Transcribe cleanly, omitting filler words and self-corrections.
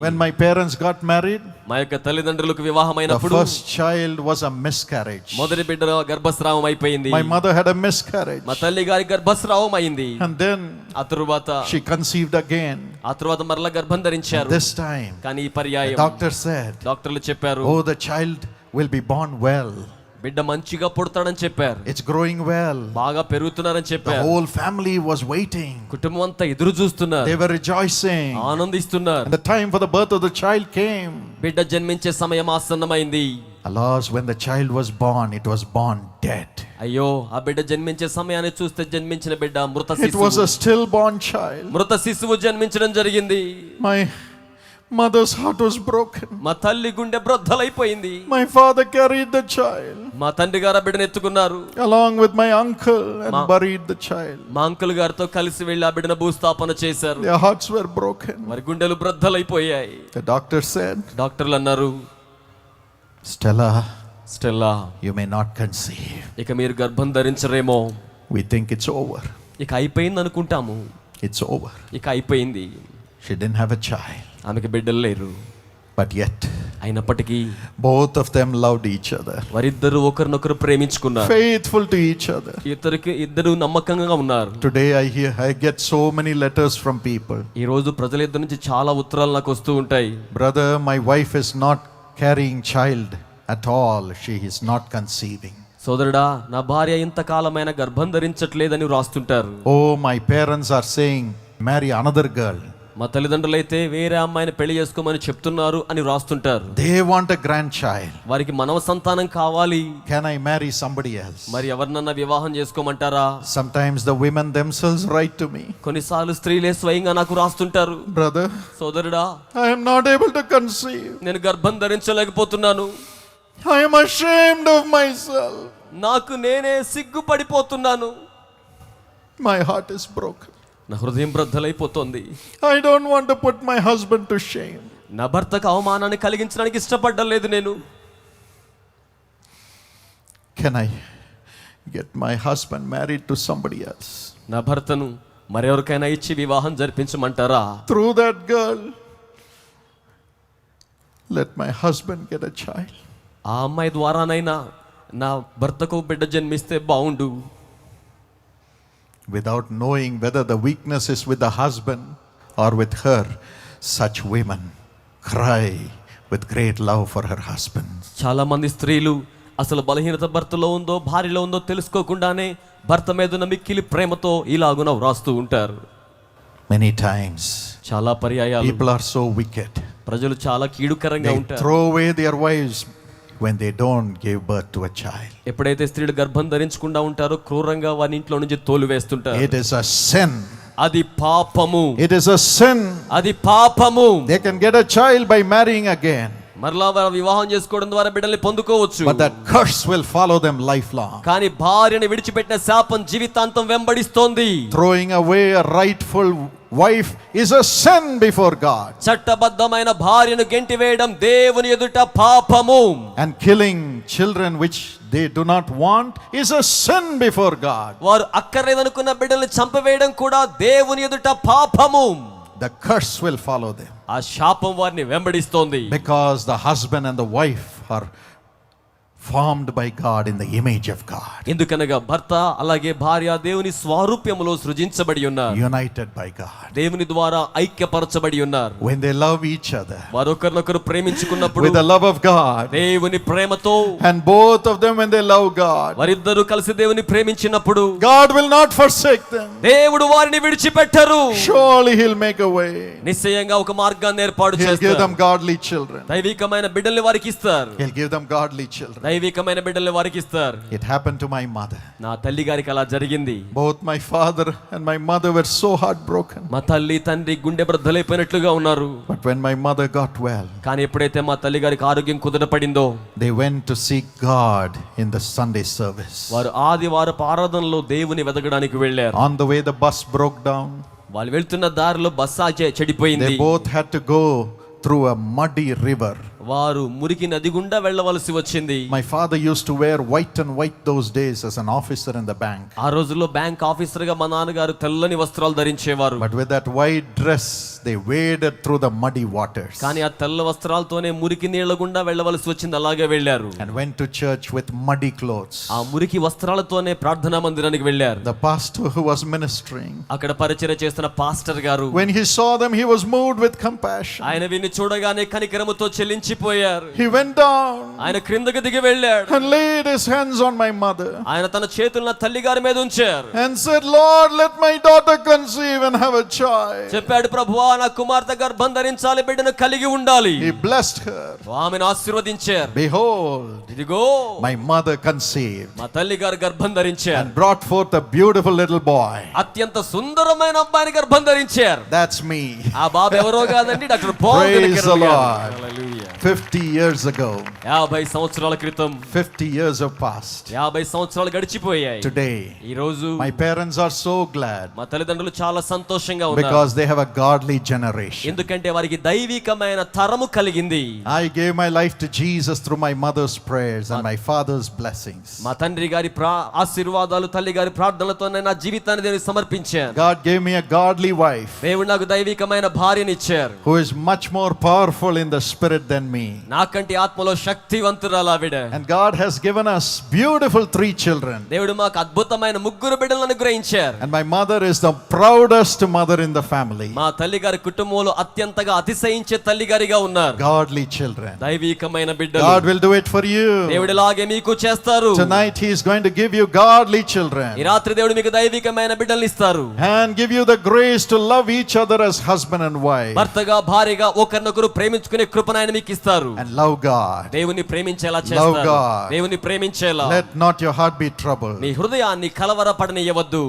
When my parents got married, మా యొక్క తల్లిదండ్రులకు వివాహమైనప్పుడు the first child was a miscarriage. మొదటి బిడ్డ గర్భస్రావం అయిపోయింది. My mother had a miscarriage. మా తల్లి గారి గర్భస్రావం అయింది. And then ఆ తరువాత she conceived again. ఆ తరువాత మరలా గర్భం ధరించారు. This time, కానీ ఈ పర్యాయం doctor said, డాక్టర్లు చెప్పారు, oh, the child will be born well. బిడ్డ మంచిగా పుడతాడని చెప్పారు. It's growing well. బాగా పెరుగుతున్నారని The చెప్పారు. whole family was waiting. కుటుంబం అంతా ఎదురు చూస్తున్నారు. They were rejoicing. ఆనందిస్తున్నారు. And the time for the birth of the child came. బిడ్డ జన్మించే సమయం ఆసన్నమైంది. Alas, when the child was born, it was born dead. అయ్యో, ఆ బిడ్డ జన్మించే సమయాన్ని చూస్తే జన్మించిన బిడ్డ మృత It was శిశువు. a stillborn child. మృత శిశువు జన్మించడం జరిగింది. My mother's heart was broken. మా తల్లి గుండె బ్రద్దలైపోయింది. My father carried the child మా తండ్రి గారు ఆ బిడ్డను ఎత్తుకున్నారు. along with my uncle and buried the child. మా అంకుల్ గారితో కలిసి వెళ్ళి ఆ బిడ్డను భూస్థాపన చేశారు. Their hearts were broken. వారి గుండెలు బ్రద్దలైపోయాయి. The doctor said, డాక్టర్లు అన్నారు, Stella, you may not conceive. ఇక మీరు గర్భం ధరించరేమో. We think it's over. ఇక అయిపోయింది అనుకుంటాము. It's over. ఇక అయిపోయింది. She didn't have a child. ఆమెకి బిడ్డలు లేరు. But yet, అయినప్పటికీ both of them loved each other. వారిద్దరు ఒకరినొకరు ప్రేమించుకున్నారు. Faithful to each other. ఇద్దరు నమ్మకంగా ఉన్నారు. Today I get so many letters from people. ఈ రోజు ప్రజలిద్దరి నుంచి చాలా ఉత్తరాలు నాకు వస్తూ ఉంటాయి. Brother, my wife is not carrying child at all. She is not conceiving. సోదరుడా, నా భార్య ఇంతకాలమైన గర్భం ధరించట్లేదని రాస్తుంటారు. Oh, my parents are saying marry another girl. మా తల్లిదండ్రులైతే వేరే అమ్మాయిని పెళ్లి చేసుకోమని చెప్తున్నారు అని రాస్తుంటారు. They want a grandchild. వారికి మనవ సంతానం కావాలి. Can I marry somebody else? మరి ఎవరినన్నా వివాహం చేసుకోమంటారా? Sometimes the women themselves write to me. కొన్నిసార్లు స్త్రీలే స్వయంగా నాకు రాస్తుంటారు. Brother, సోదరుడా, I am not able to conceive. నేను గర్భం ధరించలేకపోతున్నాను. I am ashamed of myself. నాకు నేనే సిగ్గుపడిపోతున్నాను. My heart is broken. నా హృదయం బ్రద్దలైపోతుంది. I don't want to put my husband to shame. నా భర్తకు అవమానాన్ని కలిగించడానికి ఇష్టపడలేదు నేను. Can I get my husband married to somebody else? నా భర్తను మరెవరికైనా ఇచ్చి వివాహం జరిపించమంటారా? Through that girl, let my husband get a child. ఆ అమ్మాయి ద్వారానైనా నా భర్తకు బిడ్డ జన్మిస్తే బాగుండు. Without knowing whether the weakness is with the husband or with her, such women cry with great love for her husband. చాలా మంది స్త్రీలు అసలు బలహీనత భర్తలో ఉందో భార్యలో ఉందో తెలుసుకోకుండానే భర్త మీద ఉన్న మిక్కిలి ప్రేమతో ఇలాగున వ్రాస్తూ ఉంటారు. Many times చాలా పర్యాయాలు people are so wicked. ప్రజలు చాలా కీడుకరంగా They ఉంటారు. throw away their wives when they don't give birth to a child. ఎప్పుడైతే స్త్రీలు గర్భం ధరించకుండా ఉంటారో క్రూరంగా వారి ఇంట్లో నుంచి తోలివేస్తుంటారు. It is a sin. అది పాపము. It is a sin. అది పాపము. They can get a child by marrying again, మరలా వారు వివాహం చేసుకోవడం ద్వారా బిడ్డల్ని పొందుకోవచ్చు. but that curse will follow them lifelong. కానీ భార్యని విడిచిపెట్టిన శాపం జీవితాంతం వెంబడిస్తోంది. Throwing away a rightful wife is a sin before God. చట్టబద్ధమైన భార్యను గెంటివేయడం దేవుని ఎదుట పాపము. And killing children which they do not want is a sin before God. వారు అక్కర్లేదనుకున్న బిడ్డల్ని చంపవేయడం కూడా దేవుని ఎదుట పాపము. The curse will follow them ఆ శాపం వారిని వెంబడిస్తోంది. because the husband and the wife are formed by God in the image of God. ఎందుకనగా భర్త అలాగే భార్య దేవుని స్వరూపములో సృజించబడి ఉన్నారు. United by God. దేవుని ద్వారా ఐక్యపరచబడి ఉన్నారు. When they love each other వారొకరినొకరు ప్రేమించుకున్నప్పుడు with the love of God, దేవుని ప్రేమతో, and both of them when they love God, వారిద్దరూ కలిసి దేవుని ప్రేమించినప్పుడు God will not forsake them. దేవుడు వారిని విడిచిపెట్టరు. Surely He'll make a way. నిశ్చయంగా ఒక మార్గాన్ని ఏర్పాటు He'll give చేస్తారు. them godly children. దైవికమైన బిడ్డల్ని వారికి ఇస్తారు. He'll give them godly children. దైవికమైన బిడ్డల్ని వారికి ఇస్తారు. It happened to my mother. నా తల్లి గారికి అలా జరిగింది. Both my father and my mother were so heartbroken. మా తల్లి తండ్రి గుండె బ్రద్దలైపోయినట్లుగా uన్నారు. But when my mother got well, కానీ ఎప్పుడైతే మా తల్లి గారికి ఆరోగ్యం కుదుటపడిందో they went to seek God in the Sunday service. వారు ఆదివారపు ఆరాధనలో దేవుని వెతకడానికి వెళ్ళారు. On the way the bus broke down. వాళ్ళు వెళ్తున్న దారిలో బస్సు చెడిపోయింది. They both had to go through a muddy river. వారు మురికి నది గుండా వెళ్ళవలసి వచ్చింది. My father used to wear white and white those days as an officer in the bank. ఆ రోజుల్లో బ్యాంక్ ఆఫీసర్ గా మా నాన్నగారు తెల్లని వస్త్రాలు ధరించేవారు. But with that white dress, they waded through the muddy waters. కానీ ఆ తెల్ల వస్త్రాలతోనే మురికి నీళ్ల గుండా వెళ్ళవలసి వచ్చింది. అలాగే వెళ్ళారు. And went to church with muddy clothes. ఆ మురికి వస్త్రాలతోనే ప్రార్థనా మందిరానికి వెళ్ళారు. The pastor who was ministering, అక్కడ పరిచర్య చేస్తున్న పాస్టర్ గారు, when he saw them, he was moved with compassion. ఆయన వీరిని చూడగానే కనికరముతో చెల్లించిపోయారు. He went down ఆయన క్రిందకి దిగి వెళ్ళాడు. and laid his hands on my mother ఆయన తన చేతులను తల్లి గారి మీద ఉంచారు. and said, Lord, let my daughter conceive and have a child. చెప్పాడు, ప్రభువా నా కుమార్తె గర్భం ధరించాలి, బిడ్డను కలిగి ఉండాలి. He blessed her. ఆమెను ఆశీర్వదించారు. Behold, ఇదిగో my mother conceived మా తల్లి గారు గర్భం ధరించారు. and brought forth a beautiful little boy. అత్యంత సుందరమైన అబ్బాయిని గర్భం ధరించారు. That's me. ఆ బాబు ఎవరో కాదండి, doctor Paul Praise Dinakar the గారు. Lord. హల్లెలూయా. 50 years ago, 50 సంవత్సరాల క్రితం 50 years have passed. 50 సంవత్సరాలు గడిచిపోయాయి. Today, ఈ రోజు my parents are so glad మా తల్లిదండ్రులు చాలా సంతోషంగా ఉన్నారు. because they have a godly generation. ఎందుకంటే వారికి దైవికమైన తరము కలిగింది. I gave my life to Jesus through my mother's prayers and my father's blessings. మా తండ్రి గారి ఆశీర్వాదాలు, తల్లి గారి ప్రార్థనలతో నా జీవితాన్ని దేవునికి సమర్పించాను. God gave me a godly wife దేవుడు నాకు దైవికమైన భార్యని ఇచ్చారు. who is much more powerful in the spirit than me. నాకంటే ఆత్మలో శక్తివంతురాలు ఆవిడ. And God has given us beautiful 3 children. దేవుడు మాకు అద్భుతమైన 3 బిడ్డలను అనుగ్రహించారు. And my mother is the proudest mother in the family. మా తల్లి గారి కుటుంబంలో అత్యంతగా అతిశయించే తల్లి గారిగా ఉన్నారు. Godly children. దైవికమైన బిడ్డలు. God will do it for you. దేవుడు ఇలాగే మీకు చేస్తారు. Tonight he is going to give you godly children ఈ రాత్రి దేవుడు మీకు దైవికమైన బిడ్డల్ని ఇస్తారు. and give you the grace to love each other as husband and wife భర్తగా భార్యగా ఒకరినొకరు ప్రేమించుకునే కృపను ఆయన మీకు ఇస్తారు. and love God. దేవుని ప్రేమించేలా Love చేస్తారు. God. దేవుని ప్రేమించేలా. Let not your heart be troubled. నీ హృదయాన్ని కలవరపడనియ్యవద్దు.